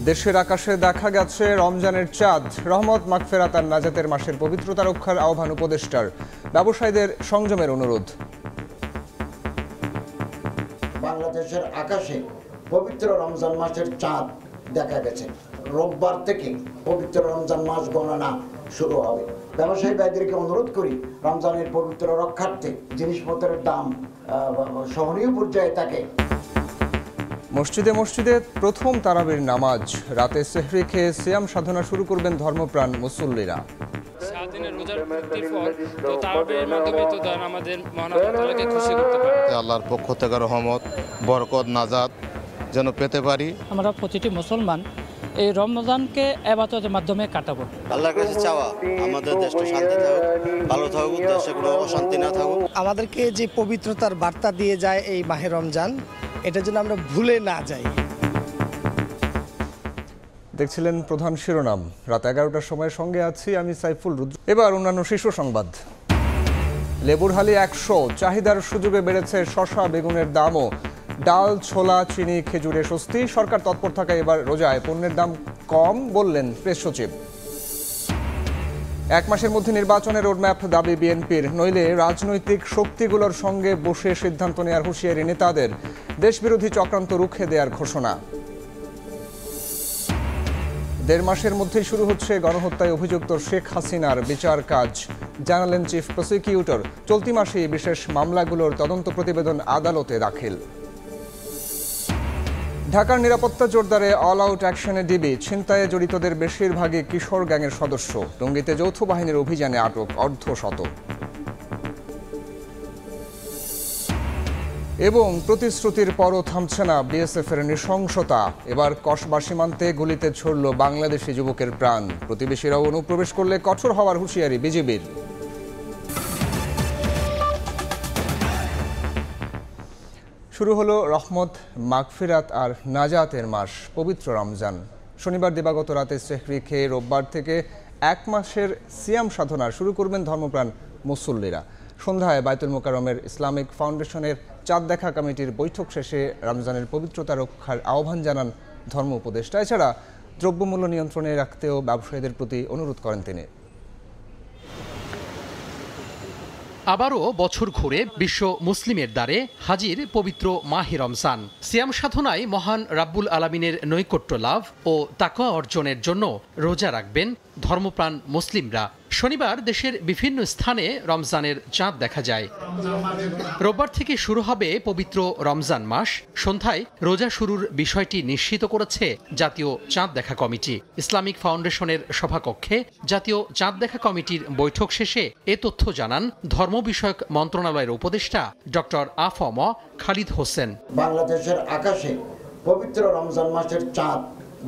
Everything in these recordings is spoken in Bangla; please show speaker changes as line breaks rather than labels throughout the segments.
দেশের আকাশে দেখা গেছে রমজানের চাঁদ। রহমত, মাগফিরাত আর নাজাতের মাসের পবিত্রতা রক্ষার আহ্বান উপদেষ্টার। ব্যবসায়ীদের সংযমের অনুরোধ।
বাংলাদেশের আকাশে পবিত্র রমজান মাসের চাঁদ দেখা গেছে। রোববার থেকে পবিত্র রমজান মাস গণনা শুরু হবে। ব্যবসায়ী ভাইদেরকে অনুরোধ করি, রমজানের পবিত্র রক্ষার্থে জিনিসপত্রের দাম সহনীয় পর্যায়ে থাকে।
মসজিদে মসজিদে প্রথম তারাবির নামাজ। রাতে সেহরি খেয়ে সিয়াম সাধনা শুরু করবেন ধর্মপ্রাণ মুসল্লিরা।
আল্লাহর পক্ষ থেকে রহমত, বরকত, নাজাত যেন পেতে পারি।
আমরা প্রতিটি মুসলমান এই রমজানকে ইবাদতের মাধ্যমে কাটাবো।
আল্লাহর কাছে চাওয়া আমাদের দেশটা শান্তি থাকুক, ভালো থাকুক, দেশে কোনো অশান্তি না থাকুক।
আমাদেরকে যে পবিত্রতার বার্তা দিয়ে যায় এই মাহে রমজান, এটা যেন আমরা ভুলে না যাই।
দেখছিলেন প্রধান শিরোনাম। রাত 11টার সময়ের সঙ্গে আছি আমি সাইফুল রুদ্র। এবার অন্যান্য শীর্ষ সংবাদ। লেবুরহালি 100, চাহিদার সুযোগে বেড়েছে শসা বেগুনের দামও। ডাল, ছোলা, চিনি, খেজুরে স্বস্তি। সরকার তৎপর থাকায় এবার রোজায় পণ্যের দাম কম, বললেন প্রেস সচিব। 1 মাসের মধ্যে নির্বাচনের রোডম্যাপ দাবি বিএনপির, নইলে রাজনৈতিক শক্তিগুলোর সঙ্গে বসে সিদ্ধান্ত নেওয়ার হুঁশিয়ারি নেতাদের। দেশবিরোধী চক্রান্ত রুখে দেওয়ার ঘোষণা। 1.5 মাসের মধ্যেই শুরু হচ্ছে গণহত্যায় অভিযুক্ত শেখ হাসিনার বিচার কাজ, জানালেন চিফ প্রসিকিউটর। চলতি মাসেই বিশেষ মামলাগুলোর তদন্ত প্রতিবেদন আদালতে দাখিল। ঢাকার নিরাপত্তা জোরদারে অল আউট অ্যাকশনে ডিবি। ছিনতাইয়ে জড়িতদের বেশিরভাগই কিশোর গ্যাংয়ের সদস্য। টঙ্গীতে যৌথ বাহিনীর অভিযানে আটক অর্ধশত। এবং প্রতিশ্রুতির পরও থামছে না বিএসএফের নৃশংসতা। এবার কসবা সীমান্তে গুলিতে ছড়ল বাংলাদেশি যুবকের প্রাণ। প্রতিবেশীরাও অনুপ্রবেশ করলে কঠোর হওয়ার হুঁশিয়ারি বিজিবির। শুরু হলো রহমত, মাগফিরাত আর নাজাতের মাস, পবিত্র রমজান। শনিবার দিবাগত রাতে সেহরি খেয়ে রোববার থেকে 1 মাসের সিয়াম সাধনা শুরু করবেন ধর্মপ্রাণ মুসল্লিরা। সন্ধ্যায় বায়তুল মোকাররমের ইসলামিক ফাউন্ডেশনের চাঁদ দেখা কমিটির বৈঠক শেষে রমজানের পবিত্রতা রক্ষার আহ্বান জানান ধর্ম উপদেষ্টা। এছাড়া দ্রব্যমূল্য নিয়ন্ত্রণে রাখতেও ব্যবসায়ীদের প্রতি অনুরোধ করেন তিনি।
আবারও বছর ঘুরে বিশ্ব মুসলিমের দ্বারে হাজির পবিত্র মাহে রমজান। সিয়াম সাধনায় মহান রাব্বুল আলামিনের নৈকট্য লাভ ও তাকওয়া অর্জনের জন্য রোজা রাখবেন ধর্মপ্রাণ মুসলিমরা। শনিবার দেশের বিভিন্ন স্থানে রমজানের চাঁদ দেখা যায়। রোববার থেকে শুরু হবে পবিত্র রমজান মাস। সন্ধ্যায় রোজা শুরুর বিষয়টি নিশ্চিত করেছে জাতীয় চাঁদ দেখা কমিটি। ইসলামিক ফাউন্ডেশনের সভাকক্ষে জাতীয় চাঁদ দেখা কমিটির বৈঠক শেষে এ তথ্য জানান ধর্ম বিষয়ক মন্ত্রণালয়ের উপদেষ্টা ডক্টর আফম খালিদ হোসেন।
বাংলাদেশের আকাশে পবিত্র রমজান মাসের চাঁদ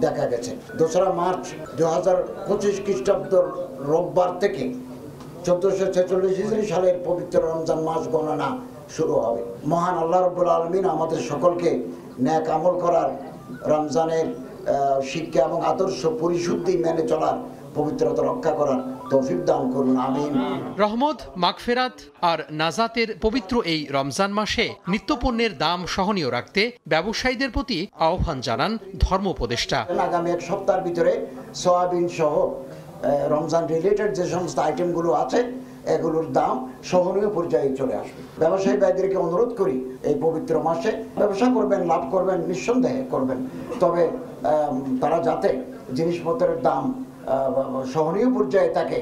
দেখা গেছে। 2 মার্চ 2025 খ্রিস্টাব্দ রোববার থেকে 1446 হিজরি সালের পবিত্র রমজান মাস গণনা শুরু হবে। মহান আল্লাহ রাব্বুল আলামিন আমাদের সকলকে নেক আমল করার, রমজানের শিক্ষা এবং আদর্শ পরিশুদ্ধি মেনে চলার, পবিত্রতা রক্ষা করার তৌফিক দান করুন, আমিন।
রহমত, মাগফিরাত আর নাজাতের পবিত্র এই রমজান মাসে নিত্যপণ্যের দাম সহনীয় রাখতে ব্যবসায়ীদের প্রতি আহ্বান জানান ধর্ম উপদেষ্টা।
আগামী 1 সপ্তাহের ভিতরে সয়াবিন সহ রমজান রিলেটেড যে সমস্ত আইটেমগুলো আছে এগুলোর দাম সহনীয় পর্যায়ে চলে আসবে। ব্যবসায়ী ভাইদেরকে অনুরোধ করি, এই পবিত্র মাসে ব্যবসা করবেন, লাভ করবেন, নিঃসন্দেহে করবেন, তবে তারা যাতে জিনিসপত্রের দাম সহনীয় পর্যায়ে থাকে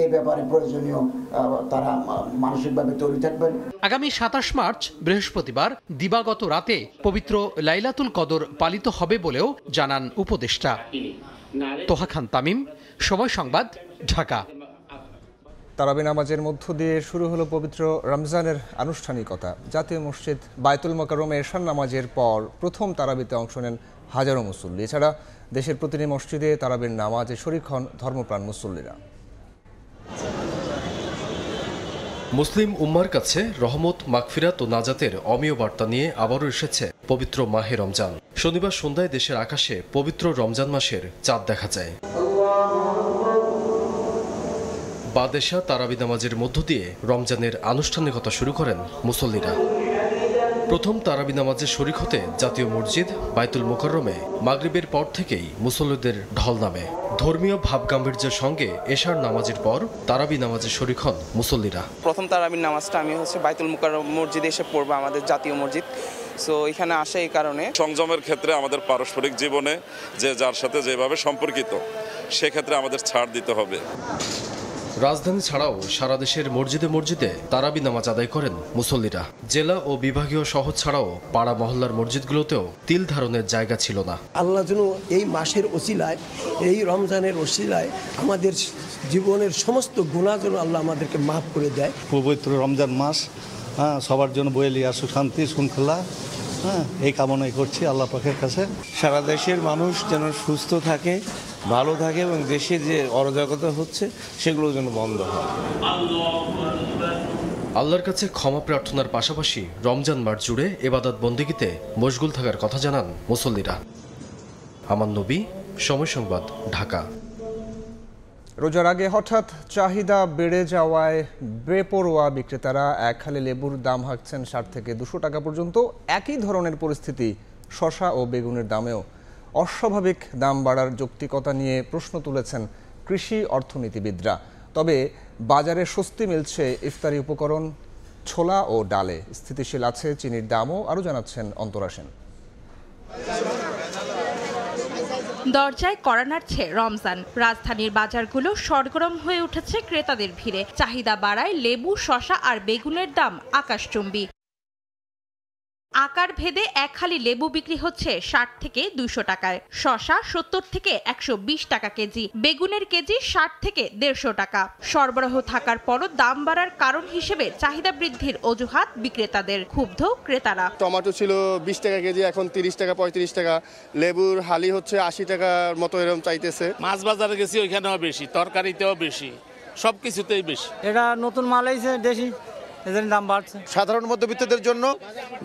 এই ব্যাপারে প্রয়োজনীয় তারা মানসিকভাবে তৈরি থাকবেন।
আগামী 27 মার্চ বৃহস্পতিবার দিবাগত রাতে পবিত্র লাইলাতুল কদর পালিত হবে বলেও জানান উপদেষ্টা। তোহা খান তামিম, সময় সংবাদ, ঢাকা।
তারাবি নামাজের মধ্য দিয়ে শুরু হলো পবিত্র রমজানের আনুষ্ঠানিকতা। জাতীয় মসজিদ বায়তুল মোকাররমে এশার নামাজের পর প্রথম তারাবিতে অংশ নেন হাজারো মুসল্লি। এছাড়া দেশের প্রতিটি মসজিদে তারাবির নামাজে শরীক হন ধর্মপ্রাণ মুসল্লিরা।
মুসলিম উম্মার কাছে রহমত, মাগফিরাত ও নাজাতের অমীয় বার্তা নিয়ে আবারও এসেছে পবিত্র মাহে রমজান। শনিবার সন্ধ্যায় দেশের আকাশে পবিত্র রমজান মাসের চাঁদ দেখা যায়। বাদেশা তারাবি নামাজের মধ্য দিয়ে রমজানের আনুষ্ঠানিকতা শুরু করেন মুসল্লিরা। প্রথম তারাবি নামাজে শরিক হতে জাতীয় মসজিদ বাইতুল মোকাররমে মাগরিবের পর থেকেই মুসল্লিদের ঢল নামে। ধর্মীয় ভাবগাম্ভীর্যের সঙ্গে এশার নামাজের পর তারাবি নামাজে শরিক হন মুসল্লিরা।
প্রথম তারাবির নামাজটা আমি বাইতুল মোকাররম মসজিদে এসে পড়বো, আমাদের জাতীয় মসজিদ। সো এখানে আসে এই কারণে
সংযমের ক্ষেত্রে আমাদের পারস্পরিক জীবনে যে যার সাথে যেভাবে সম্পর্কিত সেক্ষেত্রে আমাদের ছাড় দিতে হবে।
রাজধানী ছাড়াও সারা দেশের মসজিদে মসজিদে তারাবি নামাজ আদায় করেন মুসল্লিরা। জেলা ও বিভাগীয় শহর ছাড়াও পাড়া মহল্লার মসজিদগুলোতেও তিল ধারণের জায়গা ছিল না।
আল্লাহ যেন এই মাসের ওসিলায়, এই রমজানের ওসিলায় আমাদের জীবনের সমস্ত গুনাহ যেন আল্লাহ আমাদেরকে মাফ করে দেয়।
পবিত্র রমজান মাস সবার জন্য বয়ে নিয়ে আসুক শান্তি শৃঙ্খলা, এই কামনাই করছি আল্লাহ পাকের কাছে।
সারা দেশের মানুষ যেন সুস্থ থাকে, ভালো থাকে এবং দেশে যে অরাজকতা হচ্ছে সেগুলো যেন বন্ধ হয়।
আল্লাহর কাছে ক্ষমা প্রার্থনার পাশাপাশি রমজান মাস জুড়ে ইবাদত বন্দেগীতে মশগুল থাকার কথা জানান মুসল্লিরা। আমান নবী, সময় সংবাদ, ঢাকা।
রোজার আগে হঠাৎ চাহিদা বেড়ে যাওয়ায় বেপরোয়া বিক্রেতারা এক হালি লেবুর দাম হাঁকছেন 60 থেকে 200 টাকা পর্যন্ত। একই ধরনের পরিস্থিতি শসা ও বেগুনের দামেও। অস্বাভাবিক দাম বাড়ার যৌক্তিকতা নিয়ে প্রশ্ন তুলেছেন কৃষি অর্থনীতিবিদরা। তবে বাজারে স্বস্তি মিলছে ইফতারি উপকরণ, ছোলা ও ডালে। স্থিতিশীল আছে চিনির দামও, আরও জানাচ্ছেন অন্তরা সেন।
দরজায় কড়া নাড়ছে রমজান। রাজধানীর বাজারগুলো সরগরম হয়ে উঠেছে ক্রেতাদের ভিড়ে। চাহিদা বাড়ায় লেবু, শসা আর বেগুনের দাম আকাশচুম্বী। আকার ভেদে এক হালি লেবু বিক্রি হচ্ছে 60 থেকে 200 টাকায়, শসা 70 থেকে 120 টাকা কেজি, বেগুনের কেজি 60 থেকে 150 টাকা। সরবরাহ থাকার পরও দাম বাড়ার কারণ হিসেবে চাহিদা বৃদ্ধির অজুহাত বিক্রেতাদের। ক্ষুব্ধ ক্রেতারা।
টমেটো ছিল 20 টাকা কেজি, এখন 30 টাকা 35 টাকা। লেবুর হালি হচ্ছে 80 টাকার মতো এরকম চাইতেছে।
মাছ বাজারে গেছি, ওইখানেও বেশি, তরকারিতেও বেশি, সব কিছুতেই বেশি।
এটা নতুন মাল আইছে দেশি, এজন্য দাম বাড়ছে।
সাধারণ মধ্যবিত্তদের জন্য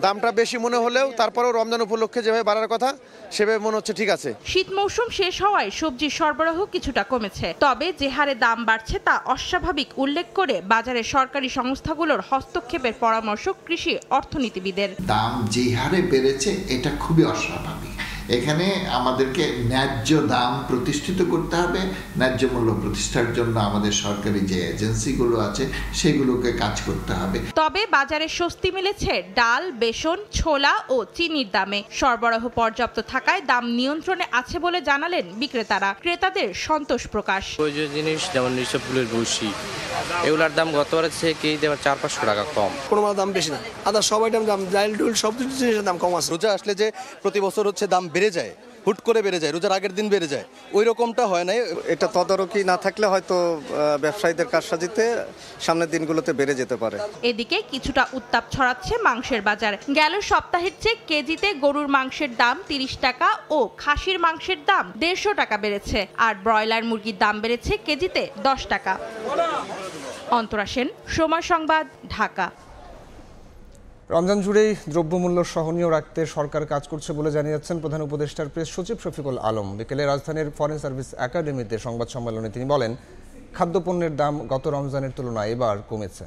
দামটা বেশি মনে হলেও তারপরেও রমজান উপলক্ষে যেভাবে বাড়ার কথা সেভাবে মনে হচ্ছে ঠিক আছে।
শীত মৌসুম শেষ হওয়ায় সবজির সরবরাহ কিছুটা কমেছে, তবে যে হারে দাম বাড়ছে তা অস্বাভাবিক উল্লেখ করে বাজারে সরকারি সংস্থাগুলোর হস্তক্ষেপের পরামর্শ কৃষি অর্থনীতিবিদের।
দাম যে হারে বেড়েছে এটা খুবই অস্বাভাবিক। এখানে আমাদেরকে ন্যায্য দাম প্রতিষ্ঠিত করতে হবে। ন্যায্য মূল্য প্রতিষ্ঠার জন্য আমাদের সরকারি যে এজেন্সিগুলো আছে সেগুলোকে কাজ করতে হবে।
তবে বাজারে স্বস্তি মিলেছে ডাল, বেসন, ছোলা ও চিনির দামে। সরবরাহ পর্যাপ্ত থাকায় দাম নিয়ন্ত্রণে আছে বলে জানালেন বিক্রেতারা। ক্রেতাদের সন্তোষ প্রকাশ।
প্রয়োজনীয় জিনিস যেমন নিশ্চয় ফুলের বসি, এগুলার দাম গতবারের থেকে কেজি 400-500 টাকা কম।
কোনো দাম বেশি না, আদা সবাই দাম, ডাল ডুল সব জিনিসের দাম কম আছে।
রোজা আসলে যে প্রতি বছর হচ্ছে দাম বেড়ে যায়, হুট করে বেড়ে যায়, রোজার আগের দিন বেড়ে যায়, ওই রকমটা হয় নাই।
এটা তদারকি না থাকলে হয়তো ব্যবসায়ীদের কারসাজিতে সামনের দিনগুলোতে বেড়ে যেতে পারে।
এদিকে কিছুটা উত্তাপ ছড়াচ্ছে মাংসের বাজার। গেল সপ্তাহের চেয়ে কেজিতে গরুর মাংসের দাম 30 টাকা ও খাসির মাংসের দাম 150 টাকা বেড়েছে, আর ব্রয়লার মুরগির দাম বেড়েছে কেজিতে 10 টাকা। অন্তরা সেন, সময় সংবাদ, ঢাকা।
রমজান জুড়েই দ্রব্যমূল্য সহনীয় রাখতে সরকার কাজ করছে বলে জানিয়েছেন প্রধান উপদেষ্টার প্রেস সচিব শফিকুল আলম। বিকেলে রাজধানীর ফরেন সার্ভিস একাডেমিতে সংবাদ সম্মেলনে তিনি বলেন, খাদ্যপণ্যের দাম গত রমজানের তুলনায় এবার কমেছে।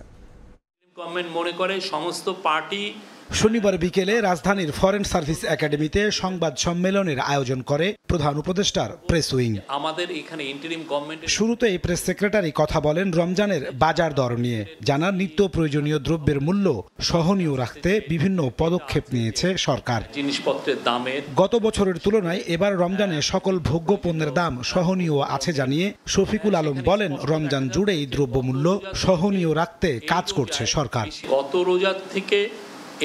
গভর্নমেন্ট মনে করে সমস্ত পার্টি।
শনিবার বিকেলে রাজধানীর ফরেন সার্ভিস একাডেমিতে সংবাদ সম্মেলনের আয়োজন করে প্রধান উপদেষ্টার প্রেস উইং।
আমাদের এখানে ইন্টারিম গভর্নমেন্ট
শুরুতে এই প্রেস সেক্রেটারি কথা বলেন রমজানের বাজার দর নিয়ে। জানান নিত্য প্রয়োজনীয় দ্রব্যের মূল্য সহনীয় রাখতে বিভিন্ন পদক্ষেপ নিয়েছে সরকার।
জিনিসপত্রের দামের
গত বছরের তুলনায় এবার রমজানে সকল ভোগ্য পণ্যের দাম সহনীয় আছে জানিয়ে শফিকুল আলম বলেন, রমজান জুড়েই দ্রব্যমূল্য সহনীয় রাখতে কাজ করছে সরকার।
গত রোজার থেকে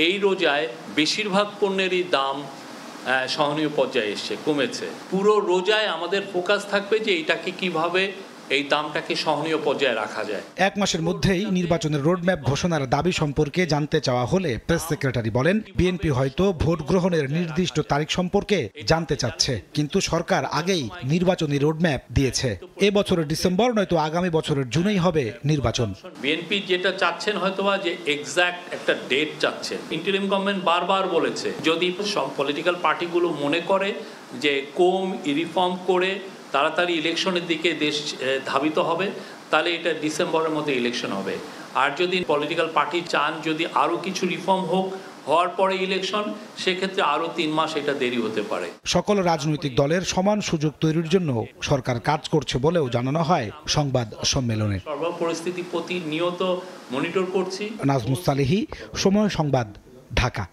এই রোজায় বেশিরভাগ পণ্যেরই দাম সহনীয় পর্যায়ে এসছে, কমেছে। পুরো রোজায় আমাদের ফোকাস থাকবে যে এটাকে কিভাবে এই দামটাকে সহনীয় পর্যায়ে রাখা যায়।
এক মাসের মধ্যেই নির্বাচনের রোডম্যাপ ঘোষণার দাবি সম্পর্কে জানতে চাওয়া হলে প্রেস সেক্রেটারি বলেন, বিএনপি হয়তো ভোট গ্রহণের নির্দিষ্ট তারিখ সম্পর্কে জানতে চাচ্ছে, কিন্তু সরকার আগেই নির্বাচনী রোডম্যাপ দিয়েছে। এ বছরের ডিসেম্বর নয়তো আগামী বছরের জুনেই হবে নির্বাচন।
বিএনপি যেটা চাচ্ছেন হয়তোবা যে এক্সাক্ট একটা ডেট চাচ্ছেন। ইন্টারিম গভর্নমেন্ট বারবার বলেছে যদি সব পলিটিক্যাল পার্টিগুলো মনে করে যে রিফর্ম করে তাড়াতাড়ি ইলেকশনের দিকে দেশ ধাবিত হবে, তাহলে এটা ডিসেম্বরের মধ্যে ইলেকশন হবে। আর যদি পলিটিক্যাল পার্টি চান যদি আরও কিছু রিফর্ম হোক হওয়ার পরে ইলেকশন, সেক্ষেত্রে আরও 3 মাস এটা দেরি হতে পারে।
সকল রাজনৈতিক দলের সমান সুযোগ তৈরির জন্য সরকার কাজ করছে বলেও জানানো হয় সংবাদ সম্মেলনে।
সর্বপরিস্থিতি প্রতিনিয়ত মনিটর করছি।
নাজমুস সালেহী, সময় সংবাদ, ঢাকা।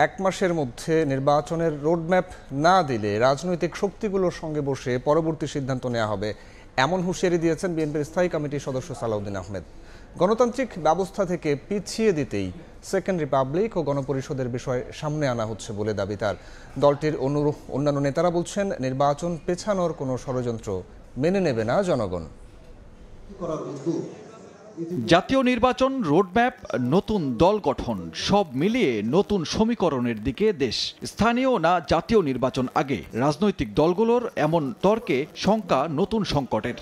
1 মাসের মধ্যে নির্বাচনের রোডম্যাপ না দিলে রাজনৈতিক শক্তিগুলোর সঙ্গে বসে পরবর্তী সিদ্ধান্ত নেওয়া হবে, এমন হুঁশিয়ারি দিয়েছেন বিএনপির স্থায়ী কমিটির সদস্য সালাউদ্দিন আহমেদ। গণতান্ত্রিক ব্যবস্থা থেকে পিছিয়ে দিতেই সেকেন্ড রিপাবলিক ও গণপরিষদের বিষয় সামনে আনা হচ্ছে বলে দাবি তার। দলটির অন্যান্য নেতারা বলছেন, নির্বাচন পেছানোর কোনো ষড়যন্ত্র মেনে নেবে না জনগণ।
জাতীয় নির্বাচন, রোডম্যাপ, নতুন দল গঠন সব মিলিয়ে নতুন সমীকরণের দিকে দেশ। স্থানীয় না জাতীয় নির্বাচন আগে রাজনৈতিক দলগুলোর এমন তর্কে শঙ্কা নতুন সংকটের।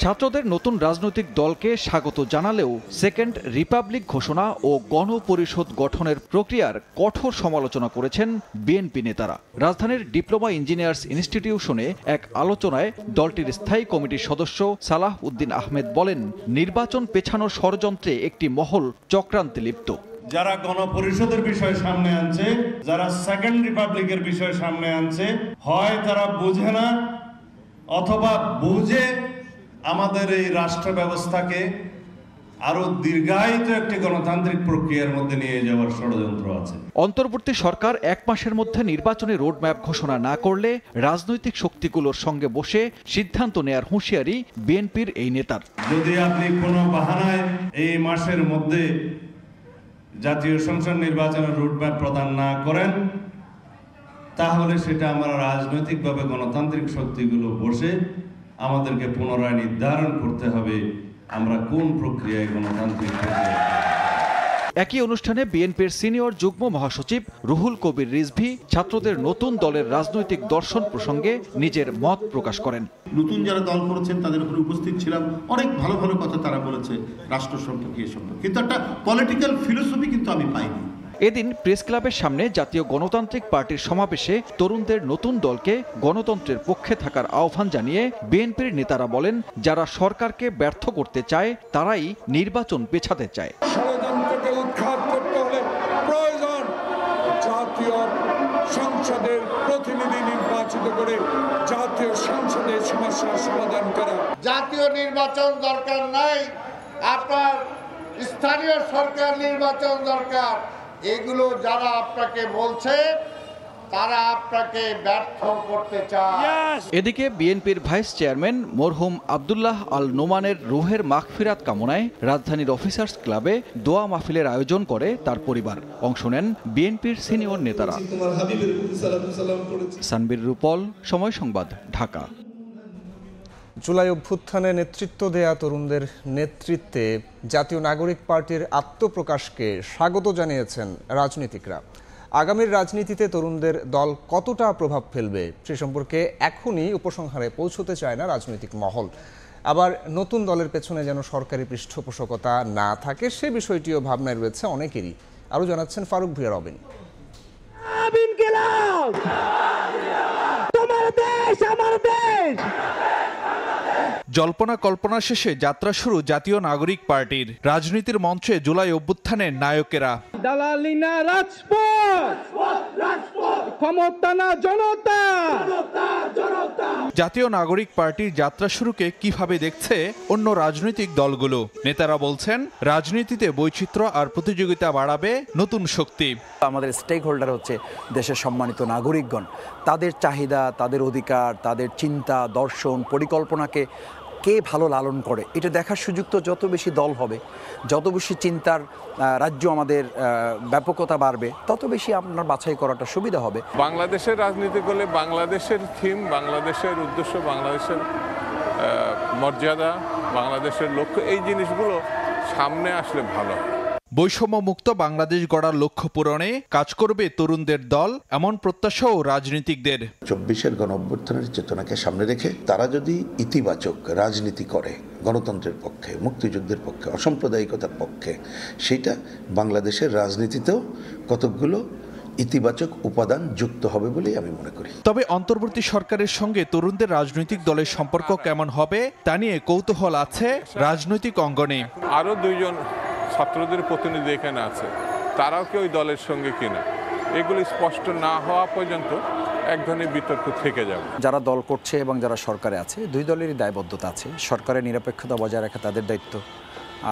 ছাত্রদের নতুন রাজনৈতিক দলকে স্বাগত জানালেও সেকেন্ড রিপাবলিক ঘোষণা ও গণপরিষদ গঠনের প্রক্রিয়ার কঠোর সমালোচনা করেছেন বিএনপি নেতারা। রাজধানীর ডিপ্লোমা ইঞ্জিনিয়ার্স ইনস্টিটিউশনে এক আলোচনায় দলটির স্থায়ী কমিটির সদস্য সালাহ উদ্দিন আহমেদ বলেন, নির্বাচন পেছানোর ষড়যন্ত্রে একটি মহল চক্রান্তে লিপ্ত।
যারা গণপরিষদের বিষয় সামনে আনছে, যারা সেকেন্ড রিপাবলিকের বিষয় সামনে আনছে, হয় তারা বুঝে না অথবা বুঝে আমাদের এই রাষ্ট্র ব্যবস্থাকে আরো দীর্ঘায়িত একটি গণতান্ত্রিক প্রক্রিয়ার মধ্যে নিয়ে যাওয়ার ষড়যন্ত্র আছে।
অন্তর্বর্তী সরকার 1 মাসের মধ্যে নির্বাচনী রোডম্যাপ ঘোষণা না করলে রাজনৈতিক শক্তিগুলোর সঙ্গে বসে সিদ্ধান্ত নেয়ার হুঁশিয়ারি বিএনপির এই নেতার।
যদি আপনি কোনো বাহানায় এই মাসের মধ্যে জাতীয় সংসদ নির্বাচনের রোডম্যাপ প্রদান না করেন, তাহলে সেটা আমরা রাজনৈতিকভাবে গণতান্ত্রিক শক্তিগুলো বসে আমাদেরকে পুনরায় নির্ধারণ করতে হবে আমরা কোন প্রক্রিয়ায় গণতান্ত্রিক প্রক্রিয়া।
একই অনুষ্ঠানে বিএনপির সিনিয়র যুগ্ম মহাসচিব রুহুল কবির রিজভী ছাত্রদের নতুন দলের রাজনৈতিক দর্শন প্রসঙ্গে নিজের মত প্রকাশ করেন।
নতুন যারা দল করেছেন তাদের উপরে উপস্থিত ছিলাম, অনেক ভালো ভালো কথা তারা বলেছে রাষ্ট্র সম্পর্কে, কিন্তু একটা পলিটিক্যাল ফিলোসফি কিন্তু আমি পাইনি।
এদিন প্রেস ক্লাবের সামনে জাতীয় গণতান্ত্রিক পার্টির সমাবেশে তরুণদের নতুন দলকে গণতন্ত্রের পক্ষে থাকার আহ্বান জানিয়ে বিএনপির নেতারা বলেন, যারা সরকারকে ব্যর্থ করতে চায় তারাই নির্বাচন পেছাতে চায়।
ষড়যন্ত্রকে উৎখাত করতে হলে প্রয়োজন জাতীয় সংসদের প্রতিনিধি নির্বাচিত করে জাতীয় সংসদে সমস্যার সমাধান করা।
জাতীয় নির্বাচন দরকার নাই, আপনার স্থানীয় সরকার নির্বাচন দরকার। এগুলো যারা আপনাকে বলছে তারা আপনাকে ব্যর্থ করতে চায়।
এদিকে বিএনপির ভাইস চেয়ারম্যান মরহুম আব্দুল্লাহ আল নোমানের রুহের মাগফিরাত কামনায় রাজধানীর অফিসার্স ক্লাবে দোয়া মাহফিলের আয়োজন করে তার পরিবার। অংশ নেন বিএনপির সিনিয়র নেতারা। সানবীর রূপল, সময় সংবাদ, ঢাকা।
জুলাই অভ্যুত্থানে নেতৃত্ব দেয়া তরুণদের নেতৃত্বে জাতীয় নাগরিক পার্টির আত্মপ্রকাশকে স্বাগত জানিয়েছেন রাজনীতিকরা। আগামীর রাজনীতিতে তরুণদের দল কতটা প্রভাব ফেলবে সে সম্পর্কে এখনই উপসংহারে পৌঁছতে চায় না রাজনৈতিক মহল। আবার নতুন দলের পেছনে যেন সরকারি পৃষ্ঠপোষকতা না থাকে সে বিষয়টিও ভাবনায় রয়েছে অনেকেরই। আরও জানাচ্ছেন ফারুক ভুঁইয়া রবিন।
জল্পনা কল্পনা শেষে যাত্রা শুরু জাতীয় নাগরিক পার্টির। রাজনীতির মঞ্চে জুলাই অভ্যুত্থানের নায়কেরা।
দালালি না রাজপথ, ক্ষমতা না জনতা।
জাতীয় নাগরিক পার্টির যাত্রা শুরুকে কিভাবে দেখছে অন্য রাজনৈতিক দলগুলো? নেতারা বলছেন, রাজনীতিতে বৈচিত্র্য আর প্রতিযোগিতা বাড়াবে নতুন শক্তি।
আমাদের স্টেক হোল্ডার হচ্ছে দেশের সম্মানিত নাগরিকগণ। তাদের চাহিদা, তাদের অধিকার, তাদের চিন্তা, দর্শন, পরিকল্পনাকে কে ভালো লালন করে এটা দেখার সুযোগ তো যত বেশি দল হবে, যত বেশি চিন্তার রাজ্য আমাদের ব্যাপকতা বাড়বে, তত বেশি আপনার বাছাই করাটা সুবিধা হবে।
বাংলাদেশের রাজনীতি করলে বাংলাদেশের থিম, বাংলাদেশের উদ্দেশ্য, বাংলাদেশের মর্যাদা, বাংলাদেশের লক্ষ্য, এই জিনিসগুলো সামনে আসলে ভালো।
বৈষম্যমুক্ত বাংলাদেশ গড়ার লক্ষ্য পূরণে কাজ করবে তরুণদের দল, এমন প্রত্যাশাও রাজনীতিকদের।
24-এর গণঅভ্যুত্থানের চেতনাকে সামনে রেখে তারা যদি ইতিবাচক রাজনীতি করে গণতন্ত্রের পক্ষে, মুক্তিযুদ্ধের পক্ষে, অসাম্প্রদায়িকতার পক্ষে, সেটা বাংলাদেশের রাজনীতিতেও কতকগুলো ইতিবাচক উপাদান যুক্ত হবে বলেই আমি মনে করি।
তবে অন্তর্বর্তী সরকারের সঙ্গে তরুণদের রাজনৈতিক দলের সম্পর্ক কেমন হবে তা নিয়ে কৌতূহল আছে রাজনৈতিক অঙ্গনে।
আরো দুইজন ছাত্রদের প্রতিনিধি এখানে আছে, তারাও কি ওই দলের সঙ্গে কিনা, এগুলি স্পষ্ট না হওয়া পর্যন্ত এক ধরনের বিতর্ক থেকে যাবে।
যারা দল করছে এবং যারা সরকারে আছে, দুই দলেরই দায়বদ্ধতা আছে। সরকারের নিরপেক্ষতা বজায় রাখা তাদের দায়িত্ব,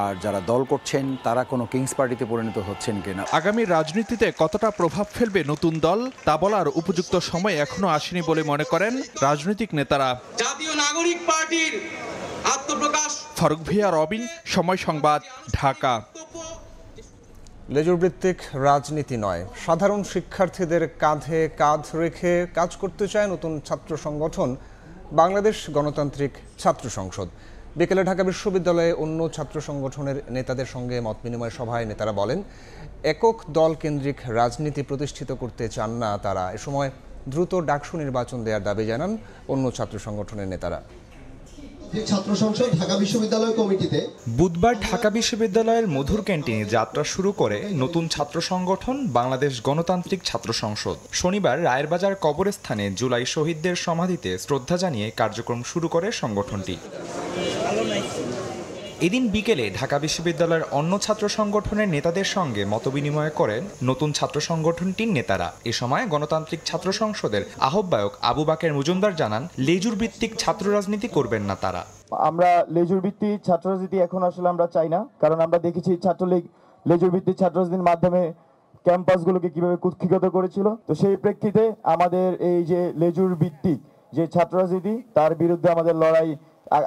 আর যারা দল করছেন তারা কোনো কিংস পার্টিতে পরিণত হচ্ছেন কিনা।
আগামী রাজনীতিতে কতটা প্রভাব ফেলবে নতুন দল তা বলার উপযুক্ত সময় এখনো আসেনি বলে মনে করেন রাজনৈতিক নেতারা।
জাতীয় নাগরিক পার্টির আত্মপ্রকাশ।
ফারুক ভিয়া, রবিন, সময় সংবাদ, ঢাকা।
লেজুর ভিত্তিক রাজনীতি নয়, সাধারণ শিক্ষার্থীদের কাঁধে কাঁধ রেখে কাজ করতে চায় নতুন ছাত্র সংগঠন বাংলাদেশ গণতান্ত্রিক ছাত্র সংসদ। বিকেলে ঢাকা বিশ্ববিদ্যালয়ে অন্য ছাত্র সংগঠনের নেতাদের সঙ্গে মত বিনিময় সভায় নেতারা বলেন, একক দল কেন্দ্রিক রাজনীতি প্রতিষ্ঠিত করতে চান না তারা। এ সময় দ্রুত ডাকসু নির্বাচন দেওয়ার দাবি জানান অন্য ছাত্র সংগঠনের নেতারা।
ছাত্র সংসদ ঢাকা বিশ্ববিদ্যালয় কমিটিতে বুধবার ঢাকা বিশ্ববিদ্যালয়ের মধুর ক্যান্টিনে যাত্রা শুরু করে নতুন ছাত্র সংগঠন বাংলাদেশ গণতান্ত্রিক ছাত্র সংসদ। শনিবার রায়েরবাজার কবরস্থানে জুলাই শহীদদের সমাধিতে শ্রদ্ধা জানিয়ে কার্যক্রম শুরু করে সংগঠনটি। এদিন বিকেলে ঢাকা বিশ্ববিদ্যালয়ের অন্য ছাত্র সংগঠনের নেতাদের সঙ্গে মতবিনিময় করেন নতুন ছাত্র সংগঠনটির নেতারা। এ সময় গণতান্ত্রিক ছাত্র সংসদের আহ্বায়ক আবু বাকের মজুমদার জানান, লেজুর ভিত্তিক ছাত্র রাজনীতি করবেন না তারা।
আমরা লেজুর ভিত্তিক ছাত্র রাজনীতি এখন আসলে আমরা চাই না, কারণ আমরা দেখেছি ছাত্রলীগ লেজুর ভিত্তিক ছাত্র রাজনীতির মাধ্যমে ক্যাম্পাসগুলোকে কিভাবে কুক্ষিগত করেছিল। তো সেই প্রেক্ষিতে আমাদের এই যে লেজুর ভিত্তিক যে ছাত্র রাজনীতি, তার বিরুদ্ধে আমাদের লড়াই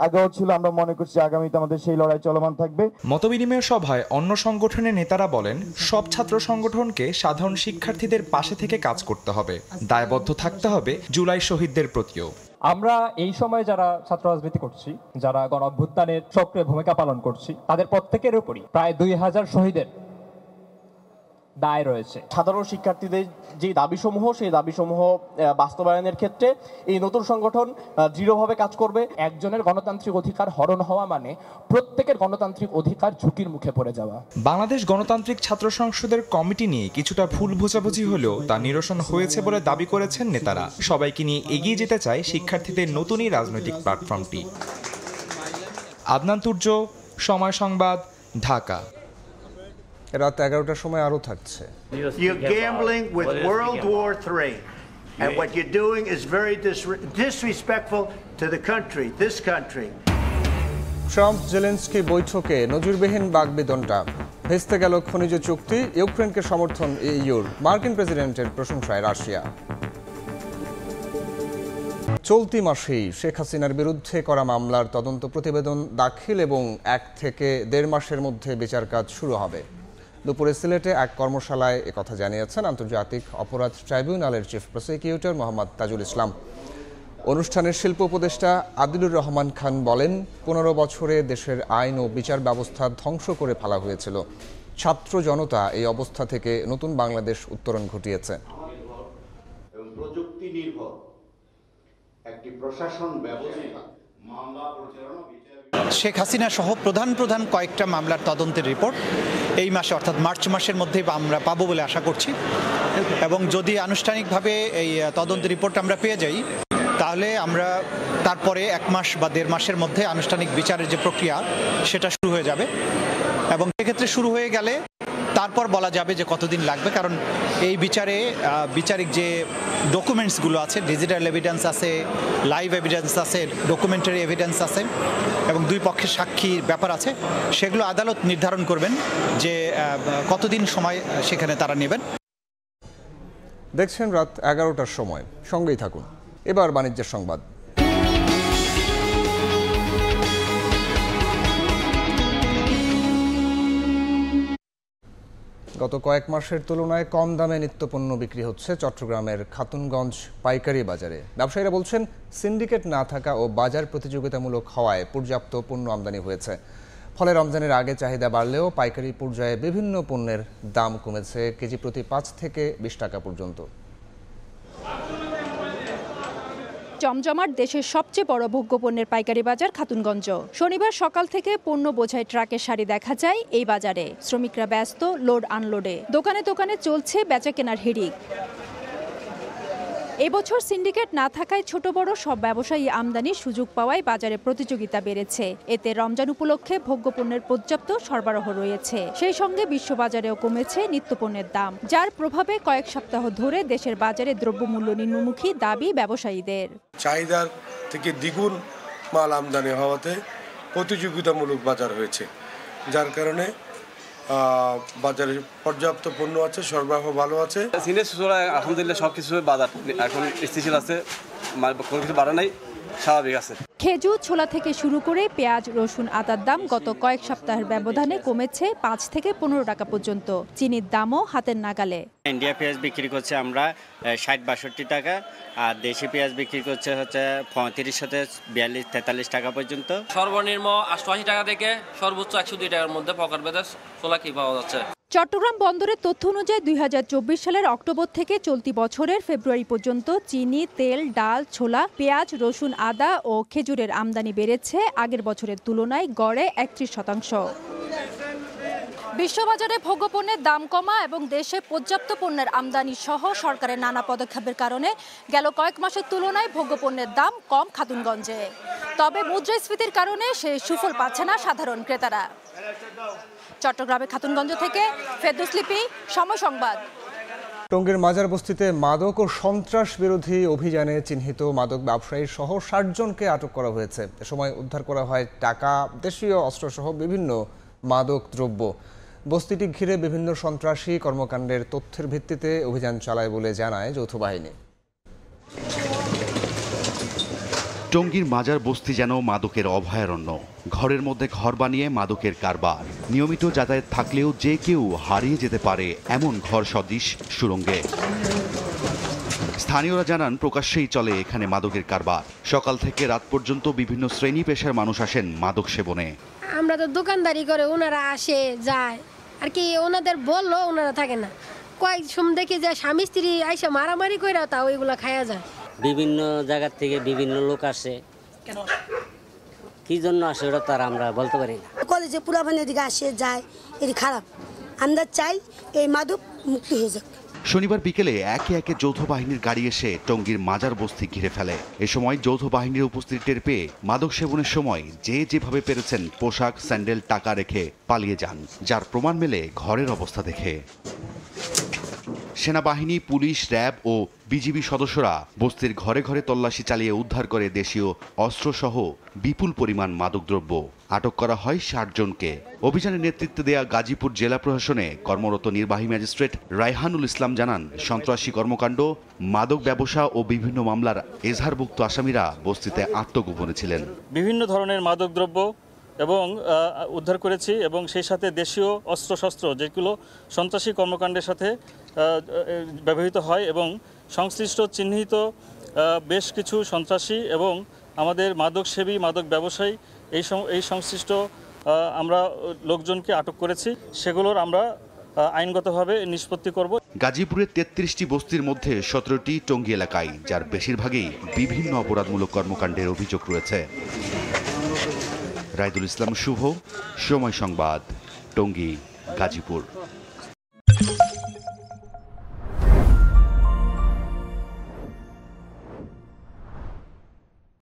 আগেও ছিল, আমরা মনে করছি আগামীতে আমাদের সেই লড়াই চলমান থাকবে।
মতবিনিময় সভায় অন্য সংগঠনের নেতারা বলেন, সব ছাত্র সংগঠনকে সাধারণ শিক্ষার্থীদের পাশে থেকে কাজ করতে হবে, দায়বদ্ধ থাকতে হবে জুলাই শহীদদের প্রতিও।
আমরা এই সময় যারা ছাত্র রাজনীতি করছি, যারা গণ অভ্যুত্থানের সক্রিয় ভূমিকা পালন করছি, তাদের প্রত্যেকের উপরই প্রায় 2000 শহীদের দায় রয়েছে।
সাধারণ শিক্ষার্থীদের যে দাবিসমূহ, সেই দাবিসমূহ বাস্তবায়নের ক্ষেত্রে এই নতুন সংগঠন দৃঢ়ভাবে কাজ করবে।
একজনের গণতান্ত্রিক অধিকার হরণ হওয়া মানে প্রত্যেকের গণতান্ত্রিক অধিকার ঝুঁকির মুখে পড়ে যাওয়া।
বাংলাদেশ গণতান্ত্রিক ছাত্র সংসদের কমিটি নিয়ে কিছুটা ভুল বোঝাবুঝি হলেও তা নিরসন হয়েছে বলে দাবি করেছেন নেতারা। সবাইকে নিয়ে এগিয়ে যেতে চায় শিক্ষার্থীদের নতুনই রাজনৈতিক প্ল্যাটফর্মটি। আদনান তুর্য, সময় সংবাদ, ঢাকা।
রাত 11টার সময় আরও থাকছে।
You're gambling with World War III, and what you're doing is very disrespectful to the country, this country.
Trump Zelensky বৈঠকে নজিরবিহীন বাগবিতণ্ডা। ভেস্তে গেল খনিজ চুক্তি, ইউক্রেনকে সমর্থন ইউর, মার্কিন প্রেসিডেন্টের প্রশংসায় রাশিয়া। চলতি মাসেই শেখ হাসিনার বিরুদ্ধে করা মামলার তদন্ত প্রতিবেদন দাখিল এবং 1 থেকে 1.5 মাসের মধ্যে বিচার কাজ শুরু হবে। দুপুরে সিলেটে এক কর্মশালায় একথা জানিয়েছেন আন্তর্জাতিক অপরাধ ট্রাইব্যুনালের চিফ প্রসিকিউটর মোহাম্মদ তাজুল ইসলাম। অনুষ্ঠানের শিল্প উপদেষ্টা আদিলুর রহমান খান বলেন, 15 বছরে দেশের আইন ও বিচার ব্যবস্থা ধ্বংস করে ফেলা হয়েছিল। ছাত্র জনতা এই অবস্থা থেকে নতুন বাংলাদেশ উত্তরণ ঘটিয়েছে।
প্রযুক্তি নির্ভর একটি প্রশাসন ব্যবস্থা মামলা পরিচালনা
শেখ হাসিনা সহ প্রধান কয়েকটা মামলার তদন্তের রিপোর্ট এই মাসে অর্থাৎ মার্চ মাসের মধ্যেই আমরা পাবো বলে আশা করছি, এবং যদি আনুষ্ঠানিকভাবে এই তদন্তের রিপোর্ট আমরা পেয়ে যাই, তাহলে আমরা তারপরে 1 মাস বা 1.5 মাসের মধ্যে আনুষ্ঠানিক বিচারের যে প্রক্রিয়া সেটা শুরু হয়ে যাবে। এবং সেক্ষেত্রে শুরু হয়ে গেলে তারপর বলা যাবে যে কতদিন লাগবে, কারণ এই বিচারে বিচারিক যে ডকুমেন্টসগুলো আছে, ডিজিটাল এভিডেন্স আছে, লাইভ এভিডেন্স আছে, ডকুমেন্টারি এভিডেন্স আছে, এবং দুই পক্ষের সাক্ষীর ব্যাপার আছে, সেগুলো আদালত নির্ধারণ করবেন যে কতদিন সময় সেখানে তারা নেবেন।
দেখছেন রাত 11টার সময়, সঙ্গেই থাকুন। এবার বাণিজ্যের সংবাদ। গত কয়েক মাসের তুলনায় কম দামে নিত্যপণ্য বিক্রি হচ্ছে চট্টগ্রামের খাতুনগঞ্জ পাইকারি বাজারে। ব্যবসায়ীরা বলছেন, সিন্ডিকেট না থাকা ও বাজার প্রতিযোগিতামূলক হওয়ায় পর্যাপ্ত পণ্য আমদানি হয়েছে। ফলে রমজানের আগে চাহিদা বাড়লেও পাইকারি পর্যায়ে বিভিন্ন পণ্যের দাম কমেছে কেজি প্রতি 5 থেকে 20 টাকা পর্যন্ত।
জমজমাট দেশের সবচেয়ে বড় ভোগ্যপণ্যের পাইকারি বাজার খাতুনগঞ্জ। শনিবার সকাল থেকে পণ্য বোঝাই ট্রাকের সারি দেখা যায় এই বাজারে। শ্রমিকরা ব্যস্ত লোড আনলোডে, দোকানে দোকানে চলছে বেচা কেনার হিড়িক। এবছর সিন্ডিকেট না থাকায় ছোট বড় সব ব্যবসায়ী আমদানির সুযোগ পাওয়ায় বাজারে প্রতিযোগিতা বেড়েছে। এতে রমজান উপলক্ষে ভোগ্যপণ্যের পর্যাপ্ত সরবরাহ রয়েছে। সেই সঙ্গে বিশ্ববাজারেও কমেছে নিত্যপণ্যের দাম, যার প্রভাবে কয়েক সপ্তাহ ধরে দেশের বাজারে দ্রব্যমূল্য নিম্নমুখী দাবি ব্যবসায়ীদের।
চাহিদার থেকে দ্বিগুণ মাল আমদানি হওয়াতে প্রতিযোগিতামূলক বাজার হয়েছে, যার কারণে বাজারে পর্যাপ্ত পণ্য আছে, সরবরাহ ভালো আছে।
আলহামদুলিল্লাহ সবকিছু বাজার এখন স্থিতিশীল আছে, কোনো কিছু বাড়া নাই, স্বাভাবিক আছে।
খেজুর, ছোলা থেকে শুরু করে পেঁয়াজ, রসুন, আদার দাম গত কয়েক সপ্তাহের ব্যবধানে কমেছে ৫ থেকে ১৫ টাকা পর্যন্ত। চিনির দামও হাতের নাগালে।
ইন্ডিয়া পেঁয়াজ বিক্রি করছে আমরা ৬০-৬২ টাকা, আর দেশি পেঁয়াজ বিক্রি করছে ৩৫ থেকে ৪২-৪৩ টাকা পর্যন্ত।
সর্বনিম্ন ৮৮ টাকা থেকে সর্বোচ্চ ১০২ টাকার মধ্যে পকেট বেঁধে ছোলা কি পাওয়া যাচ্ছে।
চট্টগ্রাম বন্দরের তথ্য অনুযায়ী ২০২৪ সালের অক্টোবর থেকে চলতি বছরের ফেব্রুয়ারি পর্যন্ত চিনি, তেল, ডাল, ছোলা, পেঁয়াজ, রসুন, আদা ও খেজুরের আমদানি বেড়েছে আগের বছরের তুলনায় গড়ে ৩১%। বিশ্ববাজারে ভোগ্যপণ্যের দাম কমা এবং দেশে পর্যাপ্ত পণ্যের আমদানি সহ সরকারের নানা পদক্ষেপের কারণে গেল কয়েক মাসের তুলনায় ভোগ্যপণ্যের দাম কম খাতুনগঞ্জে। তবে মুদ্রাস্ফীতির কারণে সে সুফল পাচ্ছে না সাধারণ ক্রেতারা। চট্টগ্রামের খাতুনগঞ্জ থেকে ফেরদৌস লিপি, সময় সংবাদ।
টঙ্গীর মাজার বস্তিতে মাদক ও সন্ত্রাস বিরোধী অভিযানে চিহ্নিত মাদক ব্যবসায়ী সহ ৬০ জনকে আটক করা হয়েছে। এ সময় উদ্ধার করা হয় টাকা, দেশীয় অস্ত্রসহ বিভিন্ন মাদক দ্রব্য। বস্তিটি ঘিরে বিভিন্ন সন্ত্রাসী কর্মকাণ্ডের তথ্যের ভিত্তিতে অভিযান চালায় বলে জানায় যৌথ বাহিনী।
টঙ্গীর মাজার বস্তি যেন মাদকের অভয়ারণ্য। ঘরের মধ্যে ঘর বানিয়ে মাদকের কারবার। নিয়মিত যাতায়াত থাকলেও যে কেউ হারিয়ে যেতে পারে এমন ঘর সদৃশ সুড়ঙ্গে। স্থানীয়রা জানান প্রকাশ্যেই চলে এখানে মাদকের কারবার। সকাল থেকে রাত পর্যন্ত বিভিন্ন শ্রেণী পেশার মানুষ আসেন মাদক সেবনে।
আমরা তো দোকানদারি করে, ওনারা আসে যায় আর কি, ওনাদের বললো ওনারা থাকে না। কয়েক সময় দেখি যে স্বামী স্ত্রী আইসা মারামারি করে তাও ওইগুলো খাওয়া যায়।
বিভিন্ন জায়গা থেকে বিভিন্ন লোক আসে, কি জন্য আসে ওটা তো আর আমরা বলতে পারি না।
কলেজে পুরাবানের দিকে আসে যায়, এটি খারাপ। আমরা চাই এই মাদক মুক্তি হয়ে যাক।
শনিবার বিকেলে একে একে যৌথ বাহিনীর গাড়ি এসে টঙ্গীর মাজার বস্তি ঘিরে ফেলে। এ সময় যৌথ বাহিনীর উপস্থিতি টের পেয়ে মাদক সেবনের সময় যে যেভাবে পেরেছেন পোশাক, স্যান্ডেল, টাকা রেখে পালিয়ে যান, যার প্রমাণ মেলে ঘরের অবস্থা দেখে। সেনাবাহিনী, পুলিশ, র্যাব ও বিজিবি সদস্যরা বস্তির ঘরে ঘরে তল্লাশি চালিয়ে উদ্ধার করে দেশীয় অস্ত্রসহ বিপুল পরিমাণ মাদকদ্রব্য। আটক করা হয় ৬০ জনকে। অভিযানের নেতৃত্ব দেয়া গাজীপুর জেলা প্রশাসনে কর্মরত নির্বাহী ম্যাজিস্ট্রেট রায়হানুল ইসলাম জানান, সন্ত্রাসী কর্মকাণ্ড, মাদক ব্যবসা ও বিভিন্ন মামলার এজাহারভুক্ত আসামিরা বস্তিতে আত্মগোপনে ছিলেন।
বিভিন্ন ধরনের মাদকদ্রব্য এবং উদ্ধার করেছি এবং সেই সাথে দেশীয় অস্ত্রশস্ত্র যেগুলো সন্ত্রাসী কর্মকাণ্ডের সাথে ব্যবহৃত হয় এবং সংশ্লিষ্ট চিহ্নিত বেশ কিছু সন্ত্রাসী এবং আমাদের মাদকসেবী, মাদক ব্যবসায়ী এই সংশ্লিষ্ট আমরা লোকজনকে আটক করেছি। সেগুলোর আমরা আইনগতভাবে নিষ্পত্তি করব।
গাজীপুরের ৩৩টি বস্তির মধ্যে ১৭টি টঙ্গী এলাকায়, যার বেশিরভাগই বিভিন্ন অপরাধমূলক কর্মকাণ্ডের অভিযোগ রয়েছে। রাইদুল ইসলাম শুভ, সময় সংবাদ, টঙ্গী, গাজীপুর।